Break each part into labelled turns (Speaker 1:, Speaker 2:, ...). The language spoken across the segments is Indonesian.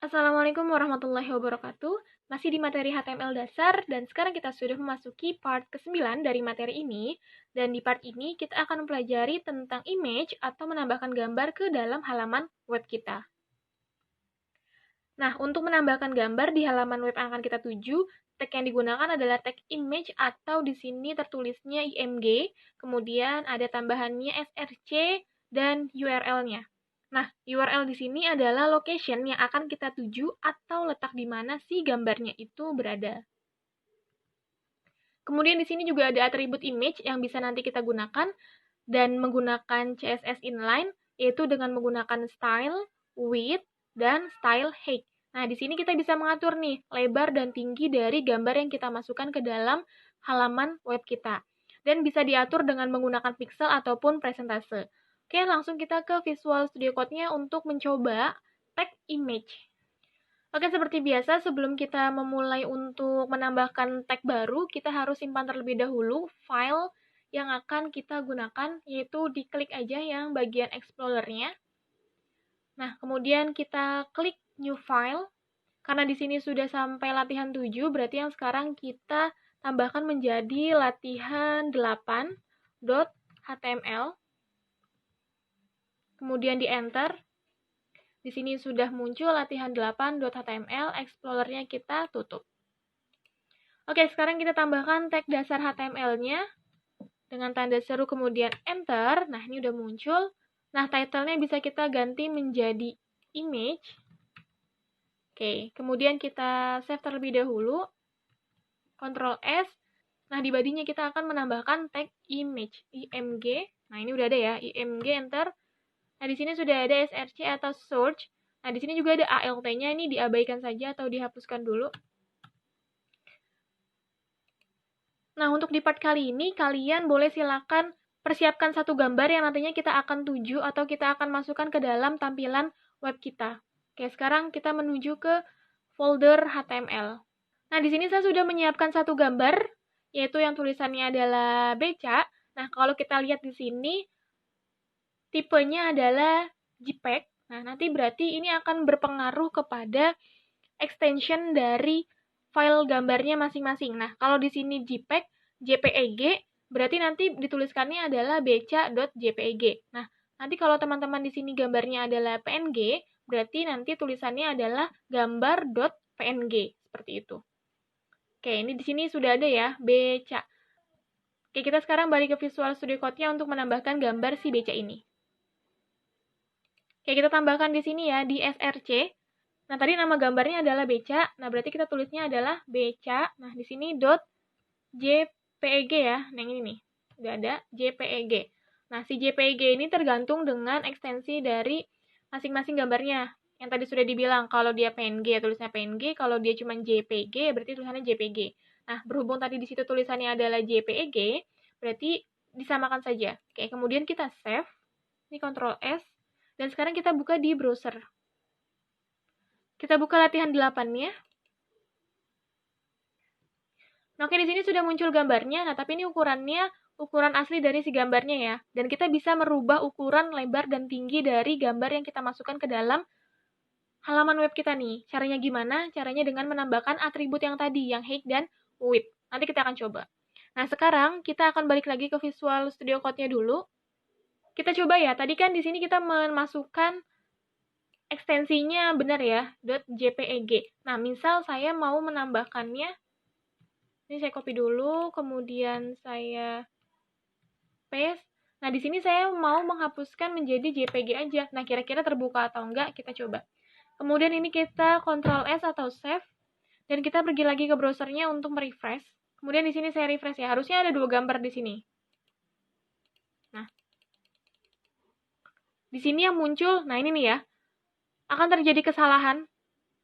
Speaker 1: Assalamualaikum warahmatullahi wabarakatuh. Masih di materi HTML dasar dan sekarang kita sudah memasuki part ke-9 dari materi ini. Dan di part ini kita akan mempelajari tentang image atau menambahkan gambar ke dalam halaman web kita. Nah, untuk menambahkan gambar di halaman web yang akan kita tuju, tag yang digunakan adalah tag image atau di sini tertulisnya img, kemudian ada tambahannya src dan URL-nya. Nah, URL di sini adalah location yang akan kita tuju atau letak di mana si gambarnya itu berada. Kemudian di sini juga ada atribut image yang bisa nanti kita gunakan dan menggunakan CSS inline, yaitu dengan menggunakan style, width, dan style height. Nah, di sini kita bisa mengatur nih lebar dan tinggi dari gambar yang kita masukkan ke dalam halaman web kita. Dan bisa diatur dengan menggunakan pixel ataupun presentase. Oke, langsung kita ke Visual Studio Code-nya untuk mencoba tag image. Oke, seperti biasa, sebelum kita memulai untuk menambahkan tag baru, kita harus simpan terlebih dahulu file yang akan kita gunakan, yaitu diklik aja yang bagian Explorer-nya. Nah, kemudian kita klik New File. Karena di sini sudah sampai latihan 7, berarti yang sekarang kita tambahkan menjadi latihan 8.html. Kemudian di Enter. Di sini sudah muncul latihan 8.html, Explorer-nya kita tutup. Oke, sekarang kita tambahkan tag dasar HTML-nya dengan tanda seru kemudian Enter. Nah, ini udah muncul. Nah, title-nya bisa kita ganti menjadi image. Oke, kemudian kita save terlebih dahulu. Ctrl S. Nah, di body-nya kita akan menambahkan tag image, img. Nah, ini udah ada ya, img, Enter. Nah, di sini sudah ada src atau search. Nah, di sini juga ada alt-nya, ini diabaikan saja atau dihapuskan dulu. Nah, untuk di part kali ini, kalian boleh silakan persiapkan satu gambar yang nantinya kita akan tuju atau kita akan masukkan ke dalam tampilan web kita. Oke, sekarang kita menuju ke folder HTML. Nah, di sini saya sudah menyiapkan satu gambar, yaitu yang tulisannya adalah beca. Nah, kalau kita lihat di sini, tipenya adalah JPEG. Nah, nanti berarti ini akan berpengaruh kepada extension dari file gambarnya masing-masing. Nah, kalau di sini JPEG, JPEG, berarti nanti dituliskannya adalah beca.jpeg. Nah, nanti kalau teman-teman di sini gambarnya adalah PNG, berarti nanti tulisannya adalah gambar.png, seperti itu. Oke, ini di sini sudah ada ya, beca. Oke, kita sekarang balik ke Visual Studio Code-nya untuk menambahkan gambar si beca ini. Oke, kita tambahkan di sini ya, di src. Nah, tadi nama gambarnya adalah beca. Nah, berarti kita tulisnya adalah beca. Nah, di sini .jpeg ya. Nah, ini nih. Udah ada JPEG. Nah, si JPEG ini tergantung dengan ekstensi dari masing-masing gambarnya. Yang tadi sudah dibilang, kalau dia PNG, tulisnya PNG. Kalau dia cuma JPG, berarti tulisannya JPG. Nah, berhubung tadi di situ tulisannya adalah JPEG, berarti disamakan saja. Oke, kemudian kita save. Ini Ctrl S. Dan sekarang kita buka di browser. Kita buka latihan 8-nya. Nah, oke, di sini sudah muncul gambarnya. Nah, tapi ini ukurannya ukuran asli dari si gambarnya ya. Dan kita bisa merubah ukuran lebar dan tinggi dari gambar yang kita masukkan ke dalam halaman web kita nih. Caranya gimana? Caranya dengan menambahkan atribut yang tadi, yang height dan width. Nanti kita akan coba. Nah, sekarang kita akan balik lagi ke Visual Studio Code-nya dulu. Kita coba ya. Tadi kan di sini kita memasukkan ekstensinya benar ya, .jpeg. Nah, misal saya mau menambahkannya, ini saya copy dulu, kemudian saya paste. Nah, di sini saya mau menghapuskan menjadi JPG aja. Nah, kira-kira terbuka atau enggak, kita coba. Kemudian ini kita Ctrl S atau save, dan kita pergi lagi ke browsernya untuk merefresh. Kemudian di sini saya refresh ya, harusnya ada 2 gambar di sini. Nah, di sini yang muncul, nah ini nih ya, akan terjadi kesalahan.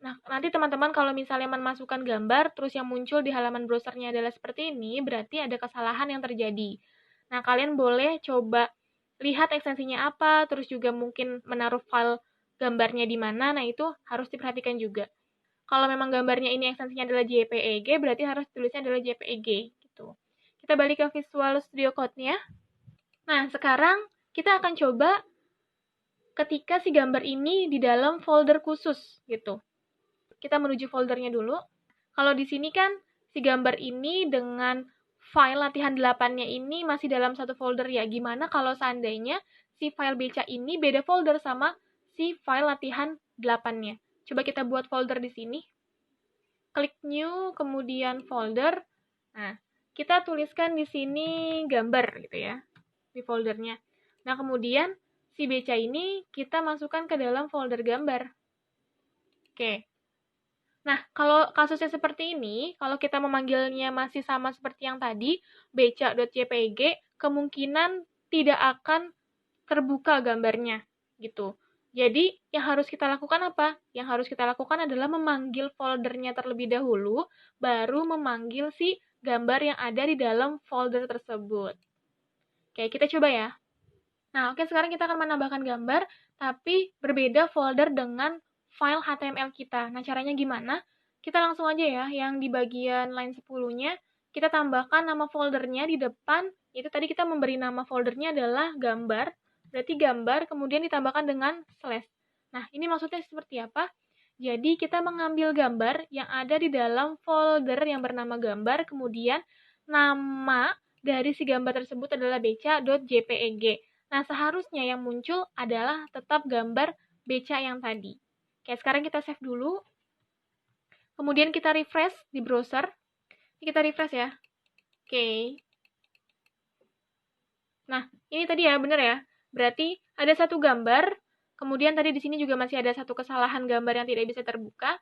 Speaker 1: Nah, nanti teman-teman kalau misalnya memasukkan gambar, terus yang muncul di halaman browsernya adalah seperti ini, berarti ada kesalahan yang terjadi. Nah, kalian boleh coba lihat ekstensinya apa, terus juga mungkin menaruh file gambarnya di mana, nah itu harus diperhatikan juga. Kalau memang gambarnya ini ekstensinya adalah JPEG, berarti harus tulisnya adalah JPEG, gitu. Kita balik ke Visual Studio Code-nya. Nah, sekarang kita akan coba ketika si gambar ini di dalam folder khusus, gitu. kita menuju foldernya dulu. Kalau di sini kan si gambar ini dengan file latihan 8-nya ini masih dalam satu folder ya. Gimana kalau seandainya si file beca ini beda folder sama si file latihan 8-nya? Coba kita buat folder di sini. Klik new, kemudian folder. Nah, kita tuliskan di sini gambar gitu ya, di foldernya. Nah, kemudian si beca ini kita masukkan ke dalam folder gambar. Oke. Nah, kalau kasusnya seperti ini, kalau kita memanggilnya masih sama seperti yang tadi, beca.jpg, kemungkinan tidak akan terbuka gambarnya, gitu. Jadi, yang harus kita lakukan apa? Yang harus kita lakukan adalah memanggil foldernya terlebih dahulu, baru memanggil si gambar yang ada di dalam folder tersebut. Oke, kita coba ya. Nah, oke, sekarang kita akan menambahkan gambar, tapi berbeda folder dengan file HTML kita. Nah, caranya gimana? Kita langsung aja ya, yang di bagian line 10-nya, kita tambahkan nama foldernya di depan, itu tadi kita memberi nama foldernya adalah gambar, berarti gambar, kemudian ditambahkan dengan slash. Nah, ini maksudnya seperti apa? Jadi, kita mengambil gambar yang ada di dalam folder yang bernama gambar, kemudian nama dari si gambar tersebut adalah beca.jpeg. Nah, seharusnya yang muncul adalah tetap gambar beca yang tadi. Oke, sekarang kita save dulu. Kemudian kita refresh di browser. Ini kita refresh ya. Oke. Nah, ini tadi ya, bener ya. Berarti ada satu gambar, kemudian tadi di sini juga masih ada satu kesalahan gambar yang tidak bisa terbuka.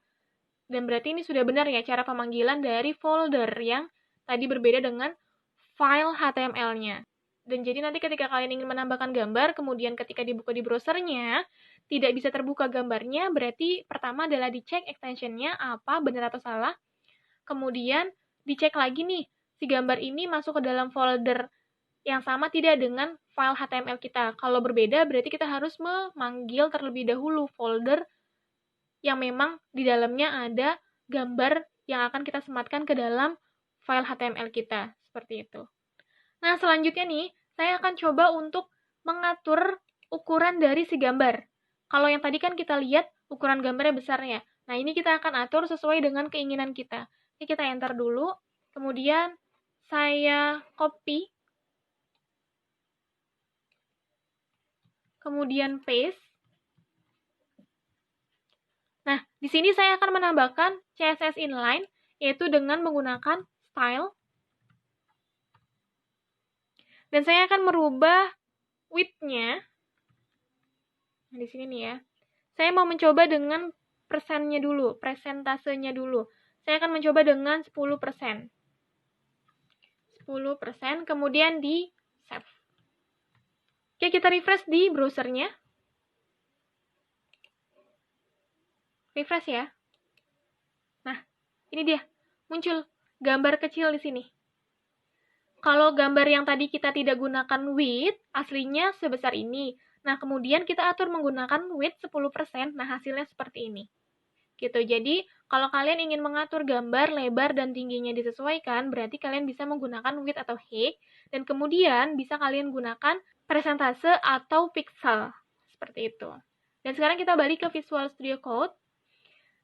Speaker 1: Dan berarti ini sudah benar ya cara pemanggilan dari folder yang tadi berbeda dengan file HTML-nya. Dan jadi nanti ketika kalian ingin menambahkan gambar, kemudian ketika dibuka di browsernya, tidak bisa terbuka gambarnya, berarti pertama adalah dicek extension-nya apa, benar atau salah. Kemudian dicek lagi nih, si gambar ini masuk ke dalam folder yang sama tidak dengan file HTML kita. Kalau berbeda, berarti kita harus memanggil terlebih dahulu folder yang memang di dalamnya ada gambar yang akan kita sematkan ke dalam file HTML kita. Seperti itu. Nah, selanjutnya nih, saya akan coba untuk mengatur ukuran dari si gambar. Kalau yang tadi kan kita lihat ukuran gambarnya besar ya. Nah, ini kita akan atur sesuai dengan keinginan kita. Ini kita enter dulu, kemudian saya copy, kemudian paste. Nah, di sini saya akan menambahkan CSS inline, yaitu dengan menggunakan style. Dan saya akan merubah width-nya. Nah, di sini nih ya. Saya mau mencoba dengan persennya dulu, presentasenya dulu. Saya akan mencoba dengan 10%. 10%, kemudian di save. Oke, kita refresh di browsernya. Refresh ya. Nah, ini dia. Muncul gambar kecil di sini. Kalau gambar yang tadi kita tidak gunakan width, aslinya sebesar ini. Nah, kemudian kita atur menggunakan width 10%, nah hasilnya seperti ini. Gitu. Jadi, kalau kalian ingin mengatur gambar, lebar, dan tingginya disesuaikan, berarti kalian bisa menggunakan width atau height, dan kemudian bisa kalian gunakan presentase atau pixel. Seperti itu. Dan sekarang kita balik ke Visual Studio Code.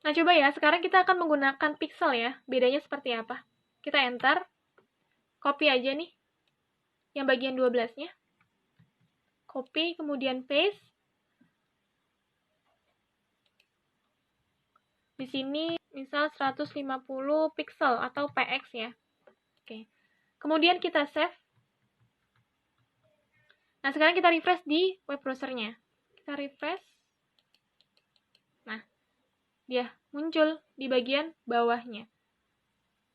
Speaker 1: Nah, coba ya, sekarang kita akan menggunakan pixel ya. Bedanya seperti apa? Kita enter. Copy aja nih, yang bagian 12-nya. Copy, kemudian paste. Di sini, misal 150 pixel atau px ya. Oke. Kemudian kita save. Nah, sekarang kita refresh di web browser-nya. Kita refresh. Nah, dia muncul di bagian bawahnya.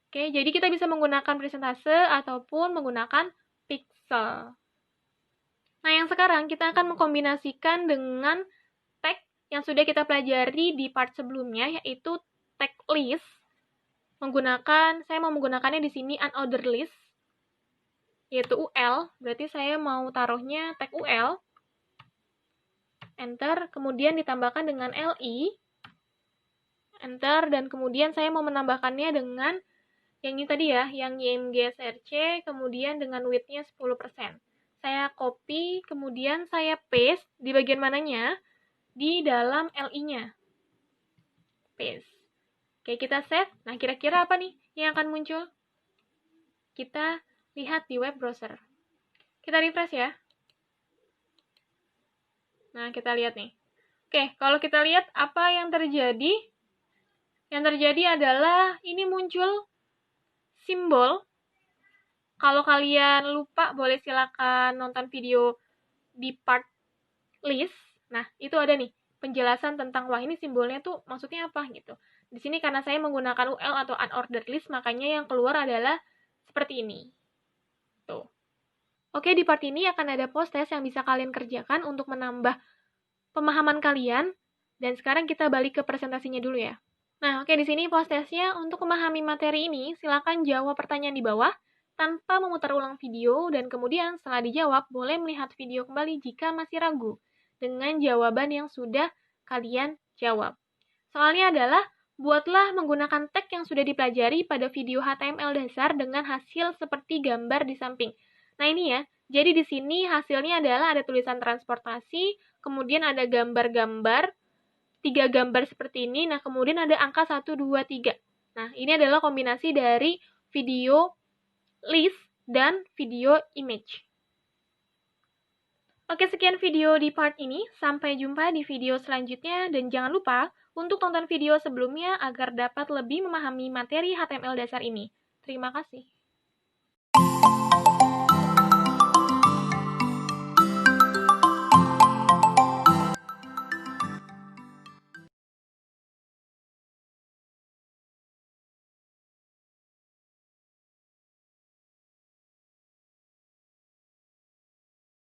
Speaker 1: Oke, jadi kita bisa menggunakan presentase ataupun menggunakan pixel. Nah, yang sekarang kita akan mengkombinasikan dengan tag yang sudah kita pelajari di part sebelumnya, yaitu tag list. Saya mau menggunakannya di sini unordered list, yaitu UL. Berarti saya mau taruhnya tag UL. Enter, kemudian ditambahkan dengan LI. Enter, dan kemudian saya mau menambahkannya dengan yang ini tadi ya, yang YMGSRC, kemudian dengan width-nya 10%. Saya copy, kemudian saya paste di bagian mananya? Di dalam LI-nya. Paste. Oke, kita save. Nah, kira-kira apa nih yang akan muncul? Kita lihat di web browser. Kita refresh ya. Nah, kita lihat nih. Oke, kalau kita lihat apa yang terjadi? Yang terjadi adalah ini muncul simbol. Kalau kalian lupa, boleh silakan nonton video di part list. Nah, itu ada nih penjelasan tentang wah ini simbolnya tuh maksudnya apa gitu. Di sini karena saya menggunakan UL atau unordered list, makanya yang keluar adalah seperti ini. Tuh. Oke, di part ini akan ada post test yang bisa kalian kerjakan untuk menambah pemahaman kalian. Dan sekarang kita balik ke presentasinya dulu ya. Nah, oke, di sini post testnya. Untuk memahami materi ini, silakan jawab pertanyaan di bawah tanpa memutar ulang video, dan kemudian setelah dijawab, boleh melihat video kembali jika masih ragu dengan jawaban yang sudah kalian jawab. Soalnya adalah, buatlah menggunakan tag yang sudah dipelajari pada video HTML dasar dengan hasil seperti gambar di samping. Nah ini ya, jadi di sini hasilnya adalah ada tulisan transportasi, kemudian ada gambar-gambar, 3 gambar seperti ini, nah kemudian ada angka 1, 2, 3. Nah ini adalah kombinasi dari video list dan video image. Oke, sekian video di part ini. Sampai jumpa di video selanjutnya, dan jangan lupa untuk tonton video sebelumnya agar dapat lebih memahami materi HTML dasar ini. Terima kasih.